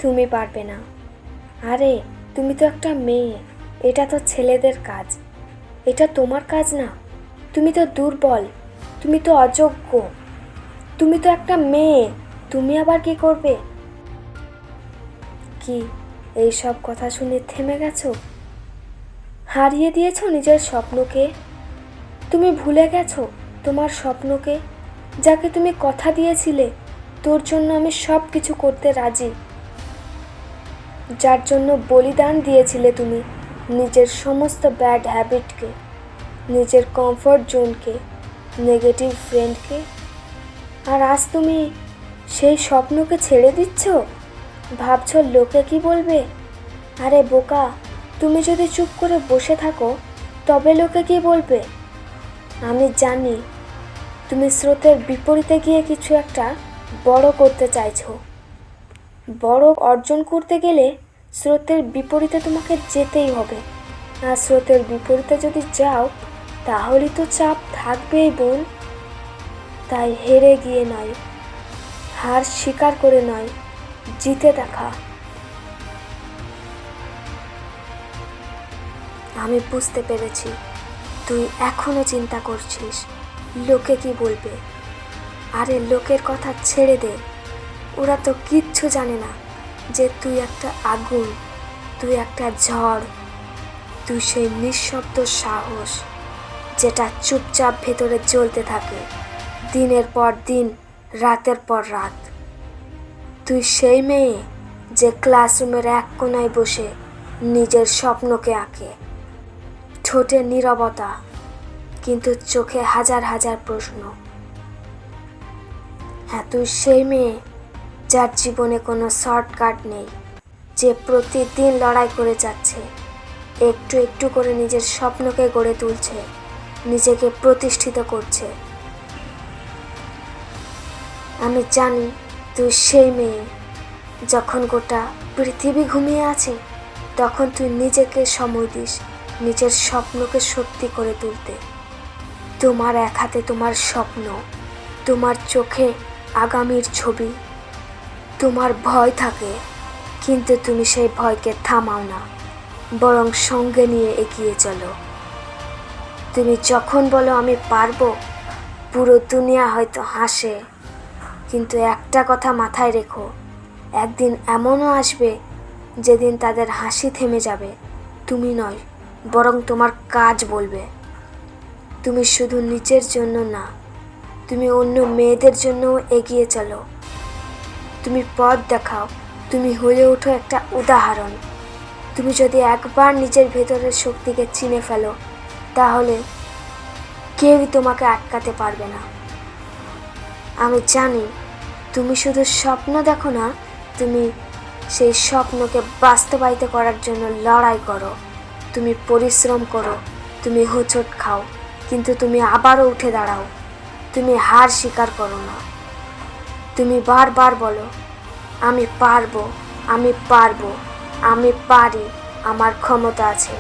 তুমি পারবে না। আরে তুমি তো একটা মেয়ে, এটা তো ছেলেদের কাজ, এটা তোমার কাজ না। তুমি তো দুর্বল, তুমি তো অযোগ্য, তুমি তো একটা মেয়ে, তুমি আবার কি করবে? কি এই সব কথা শুনে থেমে গেছো? হারিয়ে দিয়েছো নিজের স্বপ্নকে? তুমি ভুলে গেছো তোমার স্বপ্নকে, যাকে তুমি কথা দিয়েছিলে তোর জন্য আমি সব কিছু করতে রাজি, যার জন্য বলিদান দিয়েছিলে তুমি নিজের সমস্ত ব্যাড হ্যাবিটকে, নিজের কমফর্ট জোনকে, নেগেটিভ ফ্রেন্ডকে। আর আজ তুমি সেই স্বপ্নকে ছেড়ে দিচ্ছ, ভাবছো লোকে কি বলবে? আরে বোকা, তুমি যদি চুপ করে বসে থাকো তবে লোকে কি বলবে? আমি জানি তুমি স্রোতের বিপরীতে গিয়ে কিছু একটা বড় করতে চাইছো। বড় অর্জন করতে গেলে স্রোতের বিপরীতে তোমাকে যেতেই হবে। আর স্রোতের বিপরীতে যদি যাও তাহলেই তো চাপ থাকবেই বোন। তাই হেরে গিয়ে নয়, হার স্বীকার করে নয়, জিতে দেখা। আমি বুঝতে পেরেছি তুই এখনো চিন্তা করছিস লোকে কি বলবে। আরে লোকের কথা ছেড়ে দে, ওরা তো কিচ্ছু জানে না যে তুই একটা আগুন, তুই একটা ঝড়, তুই সেই নিঃশব্দ সাহস যেটা চুপচাপ ভেতরে জ্বলতে থাকে দিনের পর দিন, রাতের পর রাত। তুই সেই মেয়ে যে ক্লাসরুমের এক কোণায় বসে নিজের স্বপ্নকে আঁকে, ঠোঁটে নীরবতা কিন্তু চোখে হাজার হাজার প্রশ্ন। হ্যাঁ, তুই সেই মেয়ে যার জীবনে কোনো শর্টকাট নেই, যে প্রতিদিন লড়াই করে যাচ্ছে, একটু একটু করে নিজের স্বপ্নকে গড়ে তুলছে, নিজেকে প্রতিষ্ঠিত করছে। আমি জানি তুই সেই মেয়ে যখন গোটা পৃথিবী ঘুমিয়ে আছে তখন তুই নিজেকে সময় দিস নিজের স্বপ্নকে সত্যি করে তুলতে। তোমার এক হাতে তোমার স্বপ্ন, তোমার চোখে আগামীর ছবি। তোমার ভয় থাকে কিন্তু তুমি সেই ভয়কে থামাও না, বরং সঙ্গে নিয়ে এগিয়ে চলো। তুমি যখন বলো আমি পারবো, পুরো দুনিয়া হয়তো হাসে, কিন্তু একটা কথা মাথায় রেখো, একদিন এমনও আসবে যেদিন তাদের হাসি থেমে যাবে, তুমি নয় বরং তোমার কাজ বলবে। তুমি শুধু নিজের জন্য না, তুমি অন্য মেয়েদের জন্যও এগিয়ে চলো। তুমি পথ দেখাও, তুমি হয়ে ওঠো একটা উদাহরণ। তুমি যদি একবার নিজের ভেতরের শক্তিকে চিনে ফেলো তাহলে কেউই তোমাকে আটকাতে পারবে না। আমি জানি তুমি শুধু স্বপ্ন দেখো না, তুমি সেই স্বপ্নকে বাস্তবায়িত করার জন্য লড়াই করো, তুমি পরিশ্রম করো, তুমি হোঁচট খাও, কিন্তু তুমি আবারও উঠে দাঁড়াও। তুমি হার স্বীকার করো না, তুমি বারবার বলো আমি পারবো, আমি পারবো, আমি পারি, আমার ক্ষমতা আছে।